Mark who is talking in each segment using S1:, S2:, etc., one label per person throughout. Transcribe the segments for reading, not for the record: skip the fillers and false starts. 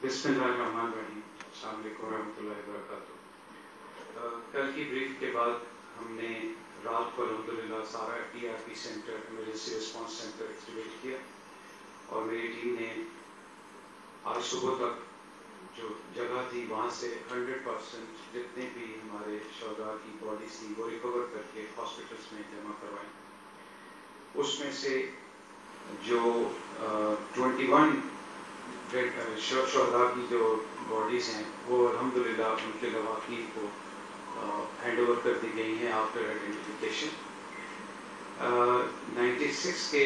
S1: बिस्मिल्लाहिर्रहमानिर्रहीम। अस्सलाम वालेकुम रहमतुल्लाहि व बरकातुहू। कल की ब्रीफ के बाद हमने रात को अल्हम्दुलिल्लाह सारा TRP centre, emergency response centre activate किया और मेरी टीम ने आज सुबह तक जो जगह थी वहाँ से 100% जितने भी हमारे शोहदा की बॉडीज थी वो रिकवर करके हॉस्पिटल्स में जमा करवाई। उसमें से जो 21 शोहदा की जो बॉडीज हैं वो अल्हम्दुलिल्लाह उनके लवाकीन को हैंड ओवर कर दी गई हैं आफ्टर आइडेंटिफिकेशन। 96 के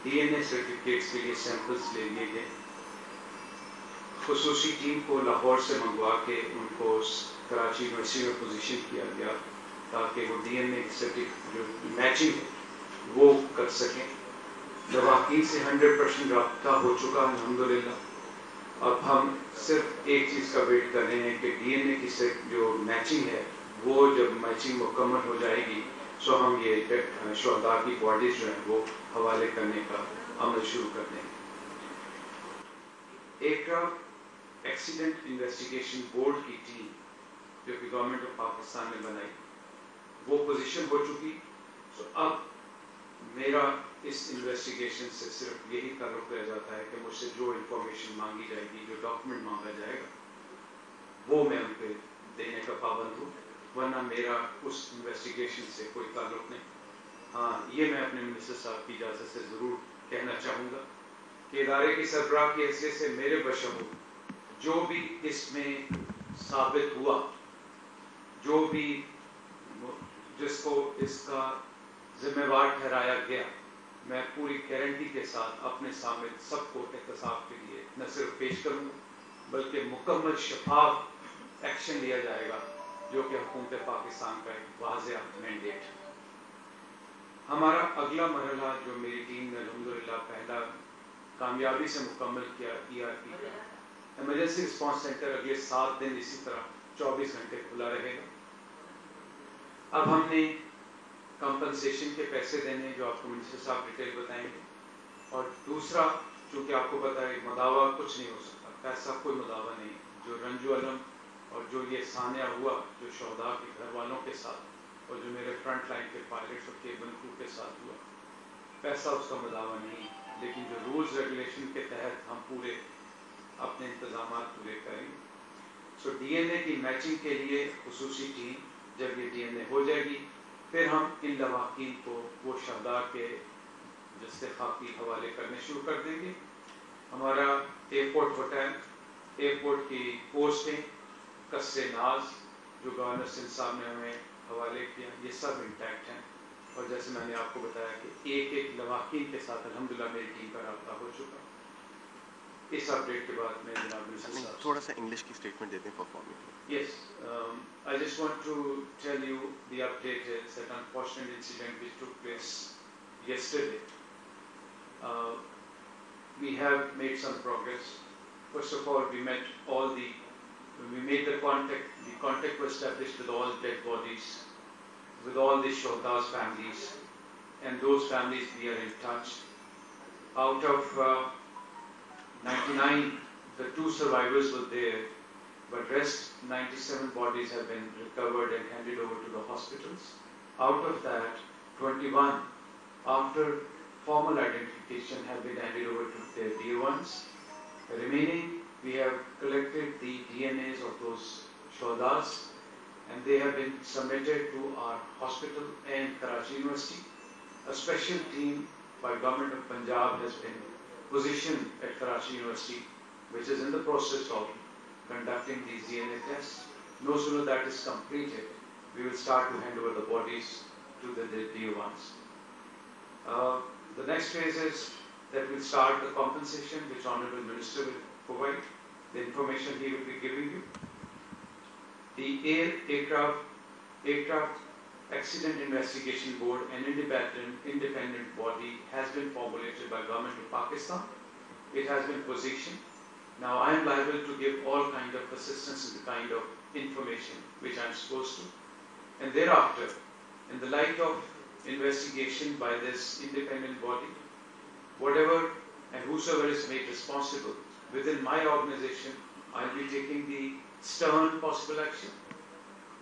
S1: डीएनए सर्टिफिकेट्स के लिए सैंपल्स ले लिए गए। खुसूसी टीम को लाहौर से मंगवा के उनको कराची यूनिवर्सिटी में पोजीशन किया गया ताकि वो डीएनए सर्टिफिकेट जो मैचिंग है वो कर सकें। लवाकीन से 100% रब्ता हो चुका है अल्हम्दुलिल्लाह। अब हम सिर्फ एक चीज़ का वेट कर रहे हैं कि डीएनए की से जो मैचिंग है वो जब मैचिंग मुकम्मल हो जाएगी तो हम ये शोहदा की बॉडीज जो हैं वो हवाले करने का अमल शुरू कर देंगे। एयरक्राफ्ट एक्सीडेंट इन्वेस्टिगेशन बोर्ड की टीम जो कि गवर्नमेंट ऑफ पाकिस्तान ने बनाई वो पोजीशन हो चुकी। तो अब मेरा इस इन्वेस्टिगेशन से सिर्फ यही ताल्लुक रह जाता है कि मुझसे जो इंफॉर्मेशन मांगी जाएगी, जो डॉक्यूमेंट मांगा जाएगा वो मैं उन पर देने का पाबंद हूँ, वरना मेरा उस इन्वेस्टिगेशन से कोई ताल्लुक नहीं। हाँ, ये मैं अपने मिनिस्टर साहब की इजाज़त से ज़रूर कहना चाहूँगा कि इदारे की सरबराह की हैसियत से मेरे बशमूल जो भी इसमें साबित हुआ, जो भी जिसको इसका जिम्मेवार ठहराया गया, मैं पूरी गारंटी के साथ अपने सामने सबको एहतसाब के लिए न सिर्फ पेश करूँगा बल्कि मुकम्मल शफाफ एक्शन लिया जाएगा जो कि हुकूमत पाकिस्तान का एक वाज़ेह मैंडेट है। हमारा अगला मरहला जो मेरी टीम ने अल्हम्दुलिल्लाह पहला कामयाबी से मुकम्मल किया ईआरपी का इमरजेंसी रिस्पांस सेंटर अगले 7 दिन इसी तरह 24 घंटे खुला रहेगा। अब हमने कंपनसेशन के पैसे देने जो आपको मिनिस्टर साहब डिटेल बताएंगे, और दूसरा चूँकि आपको पता है मुदावा कुछ नहीं हो सकता, पैसा कोई मुदावा नहीं। जो रंजो अलम और जो ये सानिया हुआ जो शोहदा के घर वालों के साथ और जो मेरे फ्रंट लाइन के पायलट्स और केबल क्रू के साथ हुआ, पैसा उसका मुदावा नहीं, लेकिन जो रूल्स रेगुलेशन के तहत हम पूरे अपने इंतजाम पूरे करेंगे। सो डीएनए की मैचिंग के लिए खुसूसी टीम जब ये डीएनए हो जाएगी फिर हम इन लवाकीन को वो शहदा के जस्तेखाकी हवाले करने शुरू कर देंगे। हमारा एयरपोर्ट होटल, एयरपोर्ट की पोस्टें, कस्से नाज जो गवर्नर सिंध साहब ने हमें हवाले किया, ये सब इंटैक्ट हैं। और जैसे मैंने आपको बताया कि एक लवाकीन के साथ अल्हम्दुलिल्लाह मेरी टीम का रब्ता हो चुका। इस अपडेट के बाद मैं जनाब मिनिस्टर साहब
S2: थोड़ा सा इंग्लिश की स्टेटमेंट देते हैं performance.
S1: Yes, I just want to tell you the update is that unfortunate incident which took place yesterday. We have made some progress. First of all, we made the contact. The contact was established with all dead bodies, with all the Shohda's families, and those families we are in touch. Out of 99, the 2 survivors were there. But rest 97 bodies have been recovered and handed over to the hospitals. Out of that, 21 after formal identification have been handed over to their dear ones. The remaining, we have collected the DNAs of those shohadas and they have been submitted to our hospital and Karachi University. A special team by Government of Punjab has been positioned at Karachi University, which is in the process of conducting these DNA tests. No sooner that is completed, we will start to hand over the bodies to the dear ones. The next phase is that we'll start the compensation which Honorable Minister will provide, the information he will be giving you. The Aircraft Accident Investigation Board, an independent body, has been formulated by Government of Pakistan. It has been positioned. Now I am liable to give all kind of assistance and the kind of information which I am supposed to. And thereafter, in the light of investigation by this independent body, whatever and whosoever is made responsible within my organization, I'll be taking the stern possible action,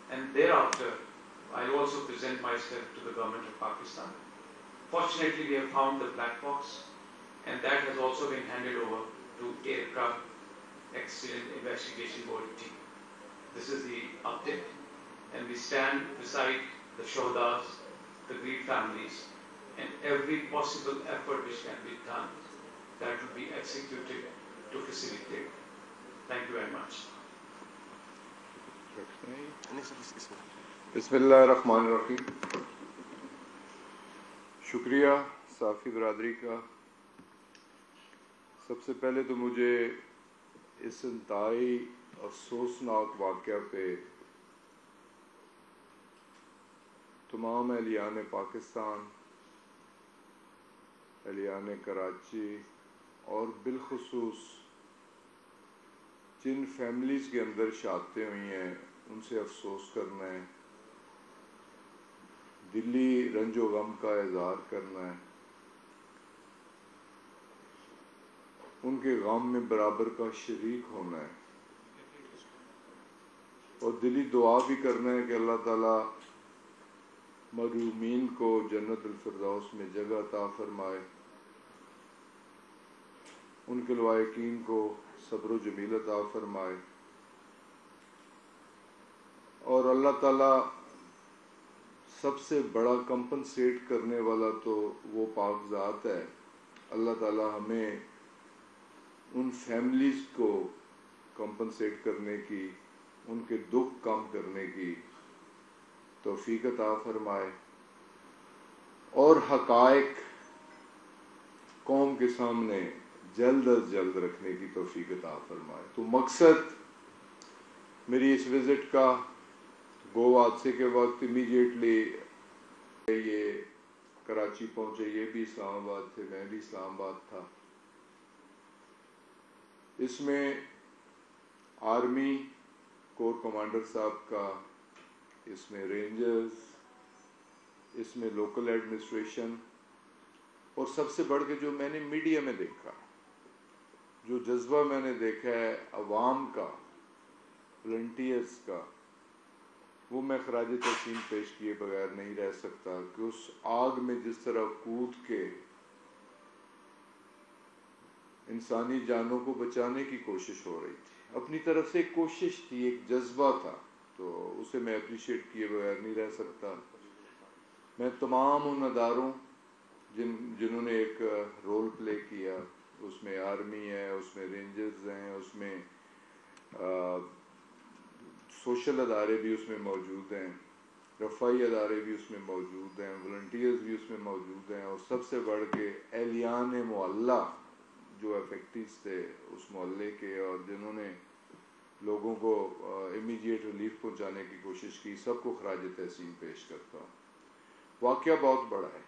S1: and thereafter, I'll also present myself to the government of Pakistan. Fortunately, we have found the black box, and that has also been handed over to Aircraft Accident Investigation Board team. This is the update, and we stand beside the Shohadas, the grieved families, and every possible effort which can be done that will be executed to facilitate. Thank you very much.
S3: بسم اللہ الرحمن الرحیم. شکریہ صحافی برادری کا. سب سے پہلے تو مجھے اس انتہائی افسوسناک واقعہ پہ تمام اہلیان پاکستان، اہلیان کراچی اور بالخصوص جن فیملیز کے اندر شہادتیں ہوئی ہیں ان سے افسوس کرنا ہے، دلی رنج و غم کا اظہار کرنا ہے، ان کے غم میں برابر کا شریک ہونا ہے، اور دلی دعا بھی کرنا ہے کہ اللہ تعالیٰ مرحومین کو جنت الفردوس میں جگہ عطا فرمائے، ان کے لواحقین کو صبر و جمیل عطا فرمائے، اور اللہ تعالیٰ سب سے بڑا کمپنسیٹ کرنے والا تو وہ پاک ذات ہے. اللہ تعالیٰ ہمیں ان فیملیز کو کمپنسیٹ کرنے کی، ان کے دکھ کم کرنے کی توفیق عطا فرمائے، اور حقائق قوم کے سامنے جلد از جلد رکھنے کی توفیق عطا فرمائے. تو مقصد میری اس وزٹ کا گو حادثے کے وقت امیڈیٹلی یہ کراچی پہنچے، یہ بھی اسلام آباد تھے، میں بھی اسلام آباد تھا. اس میں آرمی کور کمانڈر صاحب کا، اس میں رینجرز، اس میں لوکل ایڈمنسٹریشن، اور سب سے بڑھ کے جو میں نے میڈیا میں دیکھا، جو جذبہ میں نے دیکھا ہے عوام کا، والنٹیئرز کا، وہ میں خراج تحسین پیش کیے بغیر نہیں رہ سکتا کہ اس آگ میں جس طرح کود کے انسانی جانوں کو بچانے کی کوشش ہو رہی تھی. اپنی طرف سے ایک کوشش تھی، ایک جذبہ تھا، تو اسے میں اپریشیٹ کیے بغیر نہیں رہ سکتا. میں تمام ان اداروں جنہوں نے ایک رول پلے کیا، اس میں آرمی ہے، اس میں رینجرز ہیں، اس میں سوشل ادارے بھی اس میں موجود ہیں، رفائی ادارے بھی اس میں موجود ہیں، والنٹیئرز بھی اس میں موجود ہیں، اور سب سے بڑھ کے اہلیان محلہ جو افیکٹیز تھے اس محلے کے، اور جنہوں نے لوگوں کو امیڈیٹ ریلیف پہنچانے کی کوشش کی، سب کو خراج تحسین پیش کرتا ہوں. واقعہ بہت بڑا ہے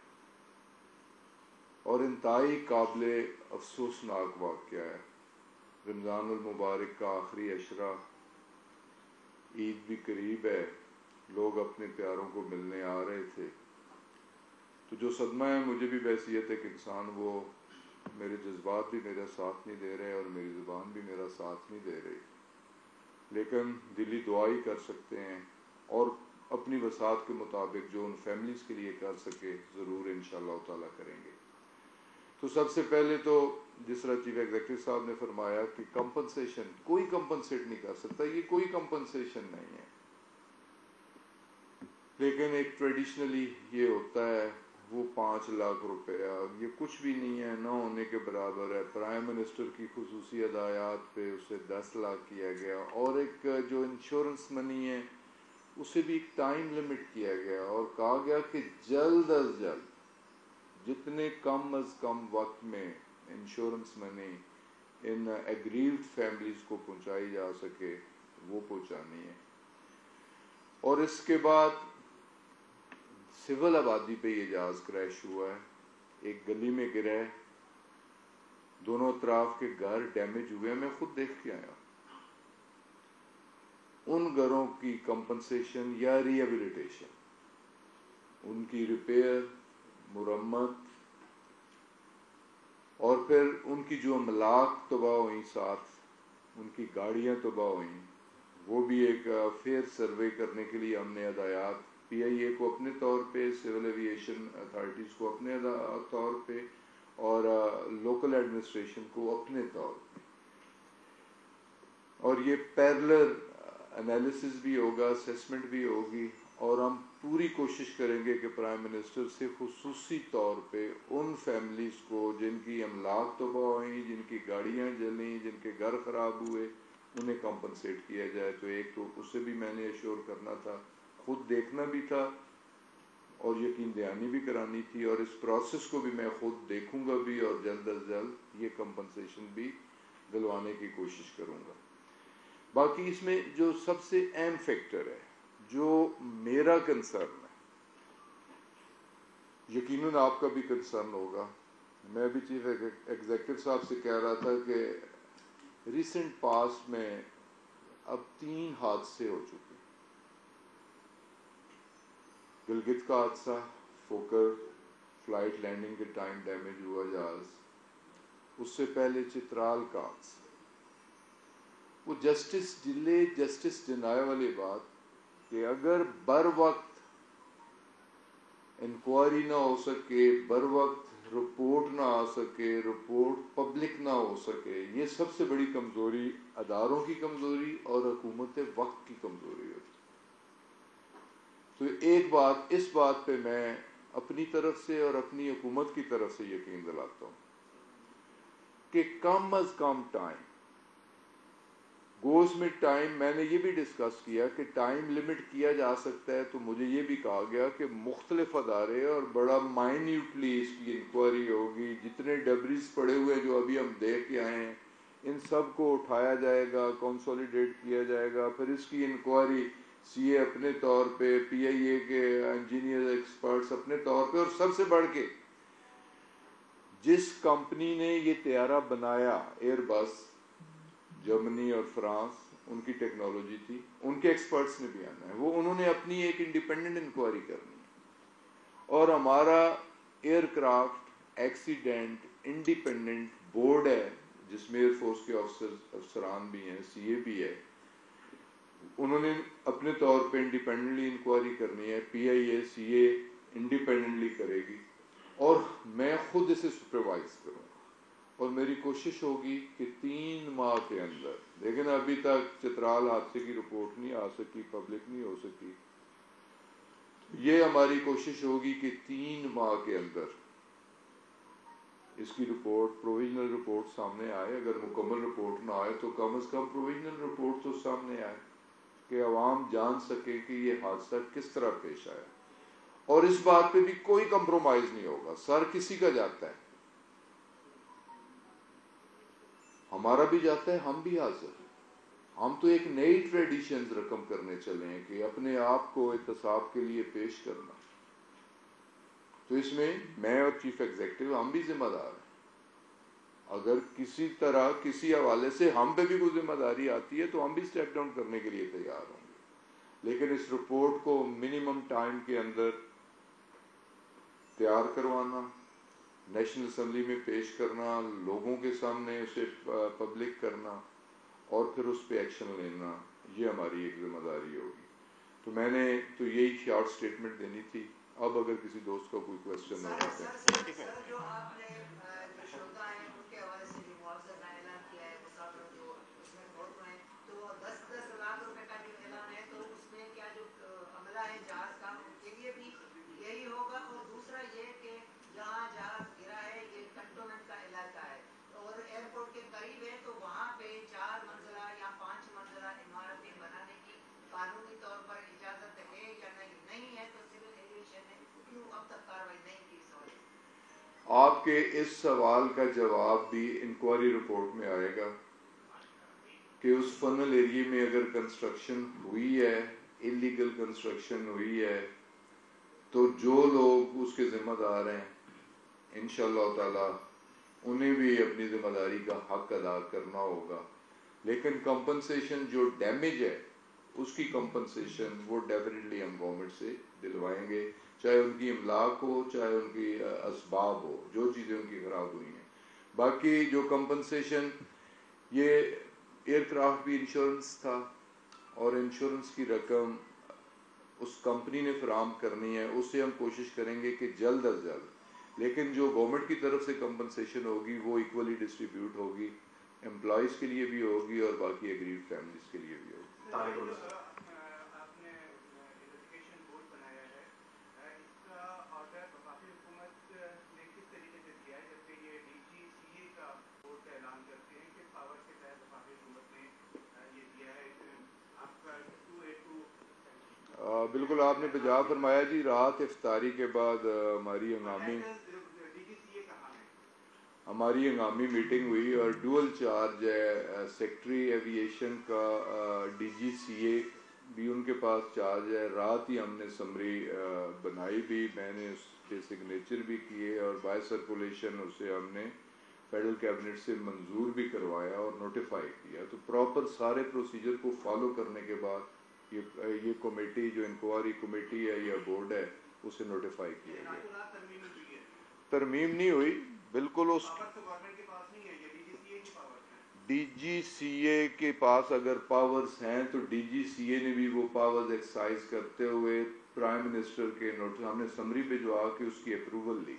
S3: اور انتہائی قابل افسوسناک واقعہ ہے. رمضان المبارک کا آخری عشرہ، عید بھی قریب ہے، لوگ اپنے پیاروں کو ملنے آ رہے تھے. تو جو صدمہ ہے مجھے بھی بحیثیت ایک انسان، وہ میرے جذبات بھی میرا ساتھ نہیں دے رہے اور میری زبان بھی میرا ساتھ نہیں دے رہی، لیکن دلی دعا ہی کر سکتے ہیں، اور اپنی وسعت کے مطابق جو ان فیملیز کے لیے کر سکے ضرور انشاءاللہ تعالیٰ کریں گے. تو سب سے پہلے تو جس طرح چیف ایگزیکٹو صاحب نے فرمایا کہ کمپنسیشن کوئی کمپنسیٹ نہیں کر سکتا، یہ کوئی کمپنسیشن نہیں ہے، لیکن ایک ٹریڈیشنلی یہ ہوتا ہے، وہ 5 لاکھ روپیہ یہ کچھ بھی نہیں ہے، نہ ہونے کے برابر ہے. پرائم منسٹر کی خصوصی ہدایات پہ اسے 10 لاکھ کیا گیا، اور ایک جو انشورنس منی ہے اسے بھی ایک ٹائم لمٹ کیا گیا، اور کہا گیا کہ جلد از جلد جتنے کم از کم وقت میں انشورنس منی ان ایگریوڈ فیملیز کو پہنچائی جا سکے وہ پہنچانی ہے. اور اس کے بعد سول آبادی پہ یہ جہاز کریش ہوا ہے، ایک گلی میں گرا ہے، دونوں اطراف کے گھر ڈیمیج ہوئے ہیں، میں خود دیکھ کے آیا. ان گھروں کی کمپنسیشن یا ری ایبلیٹیشن، ان کی ریپیئر، مرمت، اور پھر ان उनकी जो अमलाक तबाह हुई, साथ उनकी गाड़ियाँ तबाह हुई, वो भी एक फेयर सर्वे करने के लिए हमने हदायत PIA को अपने तौर पे, सिविल एविएशन अथॉरिटीज़ को अपने तौर पे और लोकल एडमिनिस्ट्रेशन को अपने तौर पे, और ये पैरेलल एनालिसिस भी होगा, असेसमेंट भी होगी, और हम पूरी कोशिश करेंगे कि प्राइम मिनिस्टर से खुसूसी तौर पे उन फैमिलीज़ को जिनकी अमलाक तबाह हुई, जिनकी गाड़ियाँ जली, जिनके घर ख़राब हुए, उन्हें कॉम्पनसेट किया जाए। तो एक तो उससे भी मैंने एश्योर करना था, खुद देखना भी था और यकीन दहानी भी करानी थी, और इस प्रोसेस को भी मैं खुद देखूंगा भी और जल्द अज जल्द ये कंपनसेशन भी दिलवाने की कोशिश करूंगा। बाकी इसमें जो सबसे अहम फैक्टर है, जो मेरा कंसर्न है, यकीनन आपका भी कंसर्न होगा, मैं भी चीफ एग्जीक्यूटिव साहब से कह रहा था कि रिसेंट पास्ट में अब 3 हादसे हो चुके। गिलगित का हादसा, फोकर फ्लाइट लैंडिंग के टाइम डैमेज हुआ जहाज, उससे पहले चित्राल का हादसा। वो जस्टिस डिले जस्टिस डिनाय वाली बात कि अगर बर वक्त इंक्वायरी ना हो सके, बर वक्त रिपोर्ट ना आ सके, रिपोर्ट पब्लिक ना हो सके, ये सबसे बड़ी कमजोरी अदारों की कमजोरी और हुकूमत वक्त की कमजोरी होती। तो एक बात, इस बात पे मैं अपनी तरफ से और अपनी हुकूमत की तरफ से यकीन दिलाता हूँ कि कम अज कम टाइम गोज में टाइम, मैंने ये भी डिस्कस किया कि टाइम लिमिट किया जा सकता है, तो मुझे ये भी कहा गया कि मुख्तलिफ अदारे और बड़ा माइन्यूटली इसकी इंक्वायरी होगी, जितने डबरीज पड़े हुए जो अभी हम देख के आए हैं इन सब को उठाया जाएगा, कंसोलिडेट किया जाएगा, फिर इसकी इंक्वायरी CA अपने तौर पे, PIA के इंजीनियर एक्सपर्ट्स अपने तौर पे, और सबसे बढ़ के जिस कंपनी ने ये तैयारा बनाया, एयरबस, जर्मनी और फ्रांस, उनकी टेक्नोलॉजी थी, उनके एक्सपर्ट्स ने भी आना है, वो उन्होंने अपनी एक इंडिपेंडेंट इंक्वायरी करनी है। और हमारा एयरक्राफ्ट एक्सीडेंट इंडिपेंडेंट बोर्ड है जिसमें एयरफोर्स के अफसरान भी हैं, CA भी है, उन्होंने अपने तौर पे इंडिपेंडेंटली इंक्वायरी करनी है, PIA CA इंडिपेंडेंटली करेगी, और मैं खुद इसे सुपरवाइज करूँगा, और मेरी कोशिश होगी कि 3 माह के अंदर, लेकिन अभी तक चित्राल हादसे की रिपोर्ट नहीं आ सकी, पब्लिक नहीं हो सकी, ये हमारी कोशिश होगी कि 3 माह के अंदर इसकी रिपोर्ट, प्रोविजनल रिपोर्ट सामने आए। अगर मुकम्मल रिपोर्ट ना आए तो कम से कम प्रोविजनल रिपोर्ट तो सामने आए कि अवाम जान सके कि ये हादसा किस तरह पेश आया, और इस बात पे भी कोई कंप्रोमाइज नहीं होगा। सर किसी का जाता है, हमारा भी जाता है, हम भी हाजिर हैं। हम तो एक नई ट्रेडिशन रकम करने चले हैं कि अपने आप को एहतसाब के लिए पेश करना। तो इसमें मैं और चीफ एग्जीक्यूटिव हम भी जिम्मेदार हैं। अगर किसी तरह किसी हवाले से हम पे भी कोई जिम्मेदारी आती है तो हम भी स्टेप डाउन करने के लिए तैयार होंगे, लेकिन इस रिपोर्ट को मिनिमम टाइम के अंदर तैयार करवाना, नेशनल असेंबली में पेश करना, लोगों के सामने उसे पब्लिक करना और फिर उस पर एक्शन लेना, ये हमारी एक जिम्मेदारी होगी। तो मैंने तो यही शॉर्ट स्टेटमेंट देनी थी। अब अगर किसी दोस्त का कोई क्वेश्चन हो तो
S4: जो आपने जो श्रोता हैं उनके हवाले से जो मुआवजा का ऐलान किया है, मुसाफिर जो उसमें बहुत हैं, तो 10-10 लाख रुपए का जो ऐलान है, तो उसमें क्या जो अमला है जहाज का उनके लिए भी यही होगा? और दूसरा ये कि जहाँ जहाज गिरा है ये कंटोनमेंट का इलाका है और एयरपोर्ट के करीब है, तो वहाँ पे 4 मंजिला या 5 मंजिला इमारतें बनाने की कानूनी तौर पर इजाजत है या नहीं है? तो सिविल एविएशन ने क्यों अब तक कार्रवाई नहीं की?
S3: आपके इस सवाल का जवाब भी इंक्वायरी रिपोर्ट में आएगा कि उस फनल एरिया में अगर कंस्ट्रक्शन हुई है, इलीगल कंस्ट्रक्शन हुई है, तो जो लोग उसके जिम्मेदार हैं इंशाअल्लाह ताला उन्हें भी अपनी जिम्मेदारी का हक अदा करना होगा। लेकिन कंपनसेशन जो डैमेज है उसकी कंपनसेशन वो डेफिनेटली हम गवर्नमेंट से दिलवाएंगे, चाहे उनकी इमलाक हो, चाहे उनकी असबाब हो, जो चीज़ें उनकी ख़राब हुई हैं। बाकी जो कंपनसेशन, ये एयरक्राफ्ट भी इंश्योरेंस था और इंश्योरेंस की रकम उस कंपनी ने फराहम करनी है, उससे हम कोशिश करेंगे कि जल्द अज जल्द, लेकिन जो गवर्नमेंट की तरफ से कंपनसेशन होगी वो इक्वली डिस्ट्रीब्यूट होगी, एम्प्लॉयज़ के लिए भी होगी और बाकी एग्रीड फैमिलीज़ के लिए भी होगी।
S5: आपने एजुकेशन बोर्ड बनाया है, इसका ऑर्डर वफाकी हुकूमत ने किस तरीके से दिया है, जबकि ये DGCA का बोर्ड का ऐलान करते हैं कि पावर के तहत वफाकी हुकूमत ने ये दिया है। आपका 282
S3: बिल्कुल आपने बजा फरमाया जी। रात इफ्तारी के बाद हमारी हंगामी मीटिंग हुई और डुअल चार्ज है सेक्रेटरी एविएशन का, DGCA भी उनके पास चार्ज है। रात ही हमने समरी बनाई भी, मैंने उसके सिग्नेचर भी किए और बाय सर्कुलेशन उसे हमने फेडरल कैबिनेट से मंजूर भी करवाया और नोटिफाई किया। तो प्रॉपर सारे प्रोसीजर को फॉलो करने के बाद ये कमेटी जो इंक्वायरी कमेटी है या बोर्ड है उसे नोटिफाई किया गया। तरमीम नहीं हुई, बिल्कुल उस DGCA के पास अगर पावर्स हैं तो DGCA ने भी वो पावर्स एक्सरसाइज करते हुए प्राइम मिनिस्टर के नोटिस, हमने समरी पे जो आके उसकी अप्रूवल ली।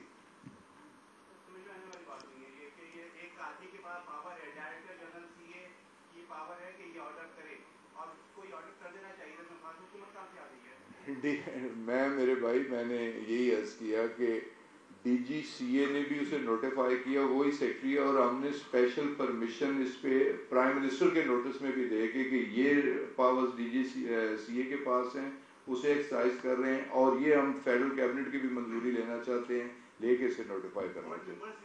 S3: मेरे भाई मैंने यही अर्ज किया कि DGCA ने भी उसे नोटिफाई किया, वही सेक्रेटरी है, और हमने स्पेशल परमिशन इस पे प्राइम मिनिस्टर के नोटिस में भी दे के कि ये पावर्स DGCA के पास हैं, उसे एक्सरसाइज कर रहे हैं और ये हम फेडरल कैबिनेट की भी मंजूरी लेना चाहते हैं, लेके इसे नोटिफाई करना चाहिए।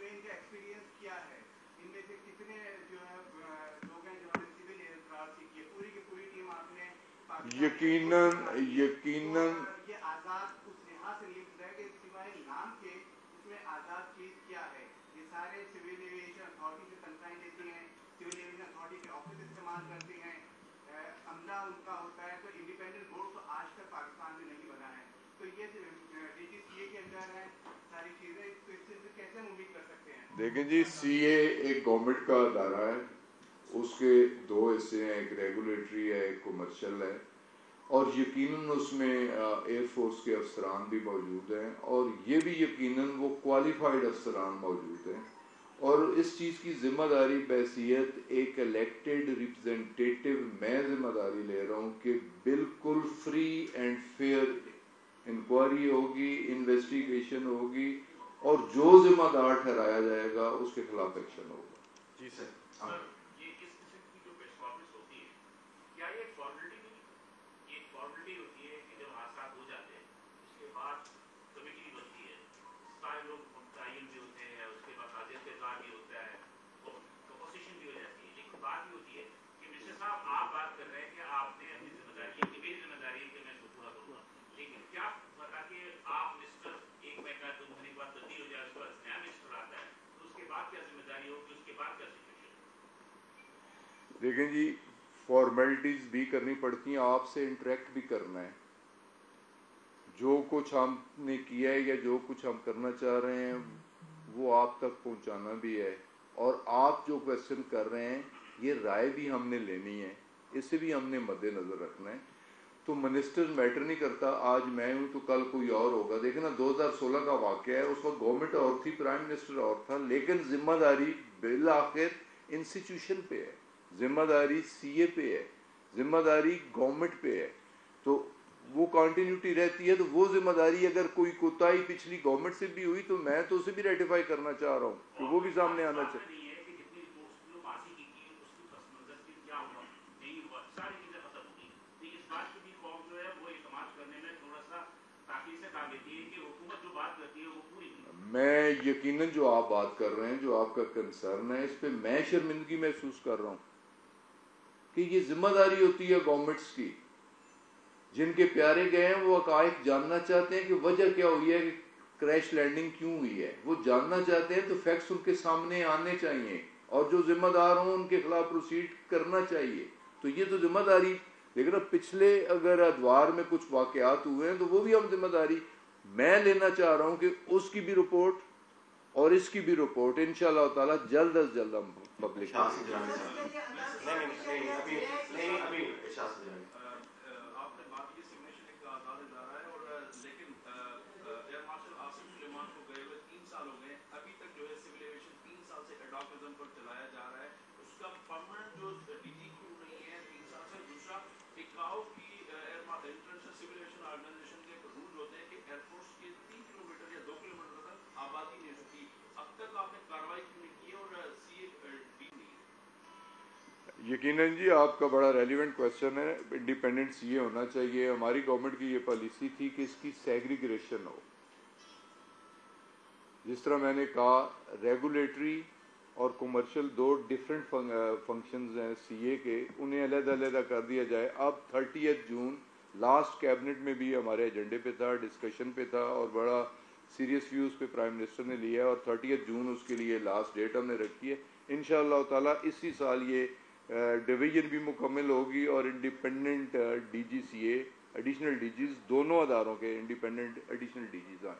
S3: यकीनन उनका होता है, तो इंडिपेंडेंट बोर्ड तो आज तक पाकिस्तान में नहीं बना है। तो ये DGCA के अंदर है सारी चीजें, तो इससे कैसे उम्मीद कर सकते हैं? देखें जी, CA एक गवर्नमेंट का अदारा है, उसके दो हिस्से हैं, एक रेगुलेटरी है, एक कमर्शियल है, और यकीनन उसमें एयरफोर्स के अफसरान भी मौजूद हैं और ये भी यकीनन वो क्वालिफाइड अफसरान मौजूद हैं। और इस चीज़ की जिम्मेदारी बहैसियत एक इलेक्टेड रिप्रेजेंटेटिव मैं जिम्मेदारी ले रहा हूँ कि बिल्कुल फ्री एंड फेयर इंक्वायरी होगी, इन्वेस्टिगेशन होगी और जो जिम्मेदार ठहराया जाएगा उसके खिलाफ एक्शन होगा।
S6: जी सर। ये इस किस्म की जो प्रेस कॉन्फ्रेंस होती है, क्या ये फॉर्मेलिटी नहीं, ये फॉर्मेलिटी होती है कि जब हादसा हो जाते हैं उसके बाद कमेटी बनती है, सारे लोग मुतय्यन भी होते हैं, उसके बाद हाजिर के साथ भी होता है, अपोजिशन भी हो जाती है, लेकिन बात ये होती है कि मिनिस्टर साहब आप बात कर रहे हैं कि आपने अपनी जिम्मेदारी है कि मेरी जिम्मेदारी है कि मैं इसको पूरा करूँगा, लेकिन क्या पता कि आप मिनिस्टर एक महीना 2 महीने के बाद तब्दील हो जाए, उसके बाद नया मिनिस्टर आता है, तो उसके बाद क्या जिम्मेदारी होगी, उसके बाद क्या सिचुएशन?
S3: देखें जी, फॉर्मेलिटीज भी करनी पड़ती हैं, आपसे इंटरेक्ट भी करना है, जो कुछ हमने किया है या जो कुछ हम करना चाह रहे हैं वो आप तक पहुंचाना भी है, और आप जो क्वेश्चन कर रहे हैं ये राय भी हमने लेनी है, इसे भी हमने मद्देनजर रखना है। तो मिनिस्टर मैटर नहीं करता, आज मैं हूँ तो कल कोई और होगा। देखना 2016 का वाकया है, उस वक्त गवर्नमेंट और थी, प्राइम मिनिस्टर और था, लेकिन जिम्मेदारी बिल आखिर इंस्टीट्यूशन पे है, जिम्मेदारी CA पे है, जिम्मेदारी गवर्नमेंट पे है, तो वो कंटिन्यूटी रहती है। तो वो जिम्मेदारी अगर कोई कोताही पिछली गवर्नमेंट से भी हुई तो मैं तो उसे भी रेटिफाई करना चाह रहा हूँ कि वो भी सामने आना चाहिए। मैं यकीनन जो आप बात कर रहे हैं, जो आपका कंसर्न है, इस पे मैं शर्मिंदगी महसूस कर रहा हूँ कि ये जिम्मेदारी होती है गवर्नमेंट्स की। जिनके प्यारे गए हैं वो हकायक जानना चाहते हैं कि वजह क्या हुई है, कि क्रैश लैंडिंग क्यों हुई है, वो जानना चाहते हैं, तो फैक्ट्स उनके सामने आने चाहिए और जो जिम्मेदार हों उनके खिलाफ प्रोसीड करना चाहिए। तो ये तो जिम्मेदारी, लेकिन अब पिछले अगर अदवार में कुछ वाकयात हुए हैं तो वो भी हम जिम्मेदारी मैं लेना चाह रहा हूँ कि उसकी भी रिपोर्ट اور اس کی بھی رپورٹ انشاءاللہ تعالی جلد از جلد ہم پبلک کریں گے.
S6: آپ نے بات کی سگنیشن ایک آزاد ادارہ ہے، اور لیکن ایئر مارشل آصف سلیمان کو گئے ہوئے 3 سال ہو گئے، ابھی تک جو ہے سول ایویشن 3 سال سے ایڈاکزم پر چلایا جا رہا ہے. اس کا پرماننٹ جو ڈی جی کیوں نہیں ہے 3 سال سے. دوسرا ایکاؤ کی انٹرنیشنل سول ایویشن آرگنائزیشن کے رول ہوتے ہیں کہ ایئر فورس کے 3 کلومیٹر یا 2 کلومیٹر تک آبادی نہیں ہوتی. اب تک آپ نے کارروائی کیوں نہیں کی ہے اور سی اے ڈی نہیں ہے؟
S3: یقیناً جی آپ کا بڑا ریلیونٹ کویشچن ہے. انڈیپینڈنٹ سی اے ہونا چاہیے. ہماری گورنمنٹ کی یہ پالیسی تھی کہ اس کی سیگریگیشن ہو. جس طرح میں نے کہا ریگولیٹری اور کمرشل 2 ڈفرینٹ فنکشنز ہیں سی اے کے، انہیں علیحدہ علیحدہ کر دیا جائے. اب 30 جون لاسٹ کیبنٹ میں بھی ہمارے ایجنڈے پہ تھا، ڈسکشن پہ تھا، اور بڑا سیریس ویو اس پہ پرائم منسٹر نے لیا ہے، اور 30 جون اس کے لیے لاسٹ ڈیٹ ہم نے رکھی ہے. انشاءاللہ تعالیٰ اسی سال یہ ڈویژن بھی مکمل ہوگی، اور انڈیپینڈنٹ ڈی جی سی اے ایڈیشنل ڈی جیز دونوں اداروں کے انڈیپینڈنٹ ایڈیشنل ڈی جیز آئیں.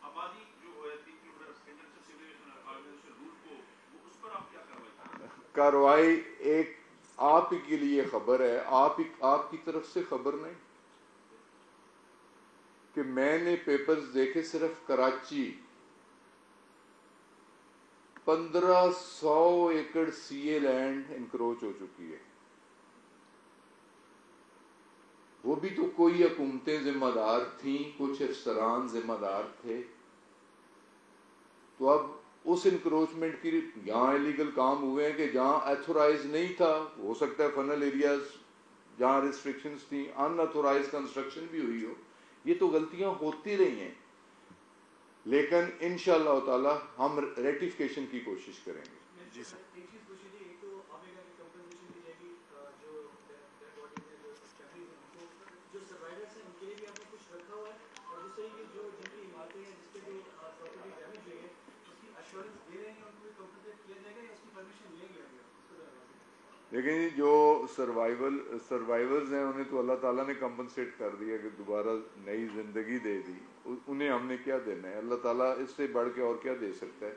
S6: آبادی جو ہے 3 kilometre international civil aviation organisation rule کو، وہ اس پر آپ کیا کارروائی کریں گے؟
S3: کارروائی ایک آپ ہی کے لیے خبر ہے، آپ کی طرف سے خبر نہیں کہ میں نے پیپرز دیکھے، صرف کراچی 1500 ایکڑ سی اے لینڈ انکروچ ہو چکی ہے. وہ بھی تو کوئی حکومتیں ذمہ دار تھیں، کچھ افسران ذمہ دار تھے. تو اب اس انکروچمنٹ کی یہاں ایلیگل کام ہوئے ہیں کہ جہاں ایتھورائز نہیں تھا، ہو سکتا ہے فنل ایریاز جہاں ریسٹرکشنز تھیں، ان ایتھورائز کنسٹرکشن بھی ہوئی ہو. یہ تو غلطیاں ہوتی رہی ہیں، لیکن انشاءاللہ تعالی ہم ریکٹیفیکیشن کی کوشش کریں گے.
S2: جی سر.
S5: ایک چیز پوچھی تھی، ایک تو آپ نے کہا کہ کمپنسیشن دی جائے گی جو ڈیڈ باڈیز ہیں، جو فیملیز ہیں، ان کو جو سروائیورس ہیں ان کے لیے بھی آپ نے کچھ رکھا ہوا ہے، اور دوسرا یہ کہ جو جن کی عمارتیں ہیں جس پہ جو پراپرٹی ڈیمیج ہوئی ہے اس کی ایشورنس دے رہے ہیں، ان کو بھی کمپنسیٹ کیا جائے گا یا اس کی پرمیشن لیں گے ابھی آپ اس کو ذرا واضح کریں.
S3: لیکن جو سروائیورز ہیں انہیں تو اللہ تعالیٰ نے کمپنسیٹ کر دیا کہ دوبارہ نئی زندگی دے دی. انہیں ہم نے کیا دینا ہے؟ اللہ تعالیٰ اس سے بڑھ کے اور کیا دے سکتا ہے؟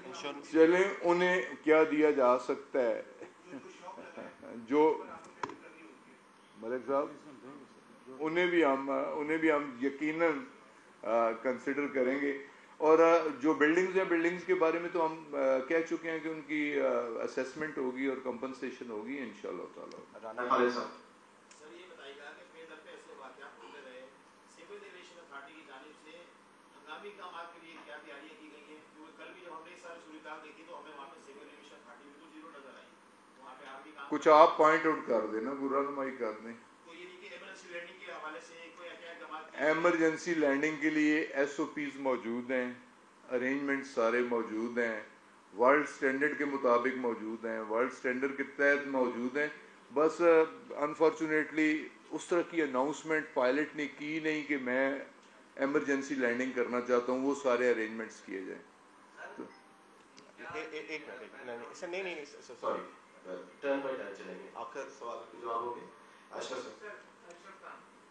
S2: انشورنس
S3: چلیں انہیں کیا دیا جا سکتا ہے جو ملک صاحب انہیں بھی ہم یقیناً کنسیڈر کریں گے. اور جو بلڈنگز ہیں، بلڈنگز کے بارے میں تو ہم کہہ چکے ہیں کہ ان کی اسیسمنٹ ہوگی اور کمپنسیشن ہوگی انشاءاللہ تعالیٰ.
S6: سر یہ بتائیے گا کہ بے در پہ ایسے واقعات ہوتے رہے، سول ایویشن اتھارٹی کی جانب سے ہنگامی کامات کے لیے کیا تیاریاں کی گئی ہیں؟ کیونکہ کل بھی جب ہم نے اس سارے صورتحال دیکھی تو ہمیں وہاں پہ سول ایویشن اتھارٹی بالکل زیرو نظر آئی. وہاں پہ آپ بھی کام
S3: کچھ آپ پوائنٹ آؤٹ کر دیں نا، رہنمائی کر دیں.
S6: تو یہ نہیں کہ ایمرجنسی لینڈنگ کے حوالے سے کوئی کیا اقدامات کی؟
S3: ایمرجنسی لینڈنگ کے لیے ایس او پیز موجود ہیں، ارینجمنٹ سارے موجود ہیں، ورلڈ سٹینڈرڈ کے مطابق موجود ہیں، ورلڈ سٹینڈرڈ کے تحت موجود ہیں. بس انفارچونیٹلی اس طرح کی اناؤنسمنٹ پائلٹ نے کی نہیں کہ میں ایمرجنسی لینڈنگ کرنا چاہتا ہوں. وہ سارے ارینجمنٹس کیے جائیں.
S2: ایک منٹ سر. نہیں sir sorry, turn by turn چلیں گے. آخر سوال کے جواب ہو گئے. اشرف سر.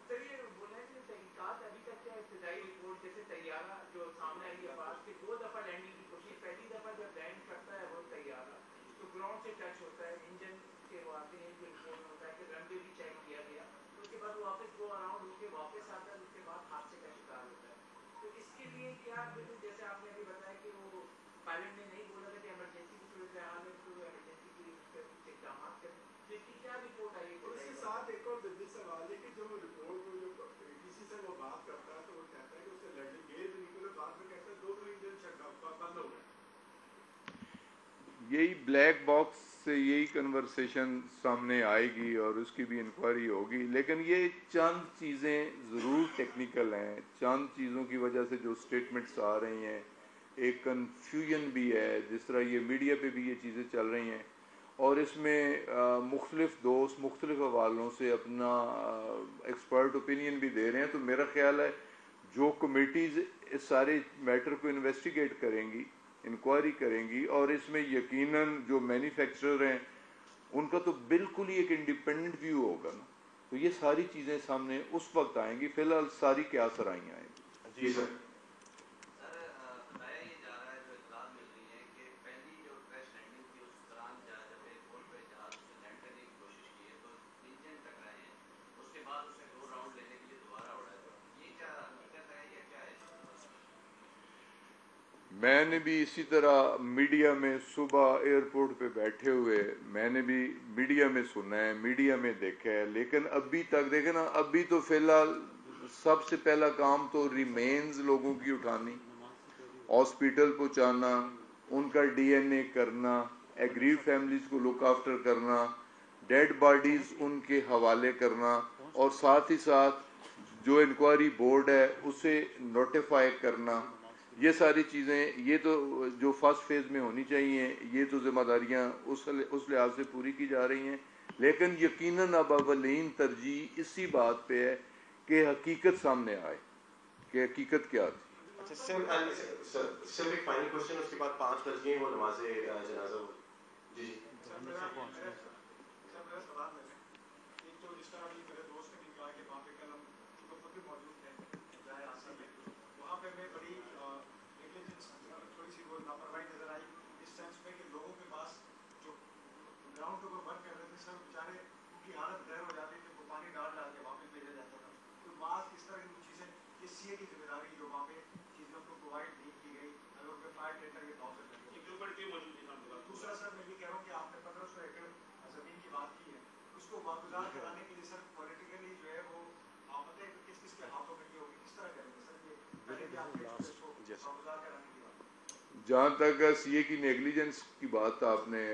S5: سر یہ بول رہے ہیں کہ تحقیقات ابھی تک کیا ابتدائی رپورٹ، جیسے طیارہ جو سامنے آئی ہے بات کہ 2 دفعہ لینڈنگ کی کوشش، پہلی دفعہ جب لینڈ کرتا ہے وہ طیارہ تو گراؤنڈ سے ٹچ ہوتا ہے، انجن کے وہ آتے ہیں جو رپورٹ میں ہوتا ہے کہ رن وے بھی چیک کیا گیا، تو اس کے بعد وہ واپس گو اراؤنڈ ہو کے واپس آتا ہے، اس کے بعد حادثے کا شکار ہوتا ہے. تو اس کے لیے کیا جیسے آپ نے ابھی بتایا کہ وہ پائلٹ نے نہیں بولا تھا کہ ایمرجنسی کی صورت حال ہے تو ایمرجنسی کے لیے کچھ اقدامات کریں، تو اس کی کیا رپورٹ آئی ہے؟
S7: اور اس کے ساتھ ایک اور جدید سوال ہے کہ جو رپورٹ کو جو کسی سے وہ بات کرتا ہے تو وہ کہتا ہے کہ اس سے لینڈنگ گیئر بھی نکلے، بعد میں کہتا ہے 2 انجن بند ہو گئے.
S3: یہی بلیک باکس سے یہی کنورسیشن سامنے آئے گی اور اس کی بھی انکوائری ہوگی. لیکن یہ چند چیزیں ضرور ٹیکنیکل ہیں، چند چیزوں کی وجہ سے جو سٹیٹمنٹس آ رہی ہیں، ایک کنفیوژن بھی ہے. جس طرح یہ میڈیا پہ بھی یہ چیزیں چل رہی ہیں، اور اس میں مختلف دوست مختلف حوالوں سے اپنا ایکسپرٹ اوپینین بھی دے رہے ہیں. تو میرا خیال ہے جو کمیٹیز اس سارے میٹر کو انویسٹیگیٹ کریں گی، انکوائری کریں گی، اور اس میں یقیناً جو مینوفیکچرر ہیں ان کا تو بالکل ہی ایک انڈیپینڈنٹ ویو ہوگا نا. تو یہ ساری چیزیں سامنے اس وقت آئیں گی. فی الحال ساری کیا سرائیاں آئیں گی.
S2: جی سر.
S3: मैंने भी इसी तरह मीडिया में सुबह एयरपोर्ट पे बैठे हुए मैंने भी मीडिया में सुना है, मीडिया में देखा है, लेकिन अभी तक देखे ना, अभी तो फिलहाल सबसे पहला काम तो रिमेन्स लोगों की उठानी, हॉस्पिटल पहुंचाना, उनका डीएनए करना, एग्रीड फैमिलीज को लुक आफ्टर करना, डेड बॉडीज उनके हवाले करना, और साथ ही साथ जो इंक्वायरी बोर्ड है उसे नोटिफाई करना। ये सारी चीज़ें, ये तो जो फर्स्ट फेज में होनी चाहिए, ये तो जिम्मेदारियां उस लिहाज से पूरी की जा रही हैं। लेकिन यकीनन अब अवलीन तरजीह इसी बात पे है कि हकीकत सामने आए कि हकीकत क्या थी।
S2: अच्छा सिर्फ एक फाइनल क्वेश्चन, उसके बाद 5 बज गए, वो नमाज़े जनाजा हो। जी जी
S7: सर मेरा सवाल है, एक तो जिस तरह अभी मेरे दोस्त ने भी कहा कि वहाँ पे कल हम चूँकि खुद भी मौजूद थे जाए आसा में, वहाँ पे मैं बड़ी नेग्लिजेंस थोड़ी सी वो लापरवाही नजर आई, इस सेंस में कि लोगों के पास जो ग्राउंड के ऊपर वर्क कर रहे थे सब बेचारे उनकी हालत गैर हो जाती थी, वो पानी डाल डाल के वापस भेजा जाता था। तो मास्क इस तरह की कुछ चीज़ें, ये सीए की जिम्मेदारी जो वहाँ पे चीज़ें उनको प्रोवाइड नहीं की गई, अगर उनके फायर टेंडर के तौर पर दूसरा सर मैं ये कह रहा हूँ कि आपने 1500 एकड़ जमीन की बात की है, उसको वागुजार कराने के लिए सर पॉलिटिकली जो है वो आप पता है किस किस के हाथों में ये होगी, किस तरह करेंगे सर ये पहले भी आप इसको वागुजार कराने की बात।
S3: जहाँ तक सीए की नेग्लिजेंस की बात आपने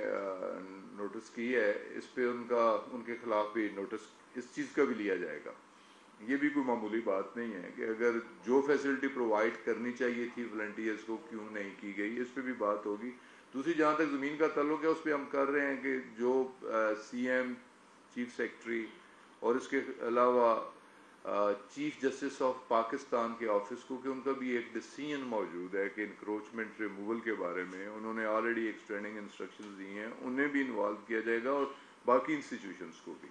S3: नोटिस की है, इस पे उनके खिलाफ भी नोटिस इस चीज़ का भी लिया जाएगा। ये भी कोई मामूली बात नहीं है कि अगर जो फैसिलिटी प्रोवाइड करनी चाहिए थी वॉलंटियर्स को क्यों नहीं की गई, इस पे भी बात होगी। दूसरी जहाँ तक ज़मीन का ताल्लुक है उस पर हम कर रहे हैं कि जो सीएम, चीफ सेक्रेटरी और इसके अलावा चीफ जस्टिस ऑफ पाकिस्तान के ऑफिस को, कि उनका भी एक डिसीजन मौजूद है कि इंक्रोचमेंट रिमूवल के बारे में उन्होंने ऑलरेडी एक स्टैंडिंग इंस्ट्रक्शंस दी हैं, उन्हें भी इन्वॉल्व किया जाएगा और बाकी इंस्टीट्यूशंस को भी।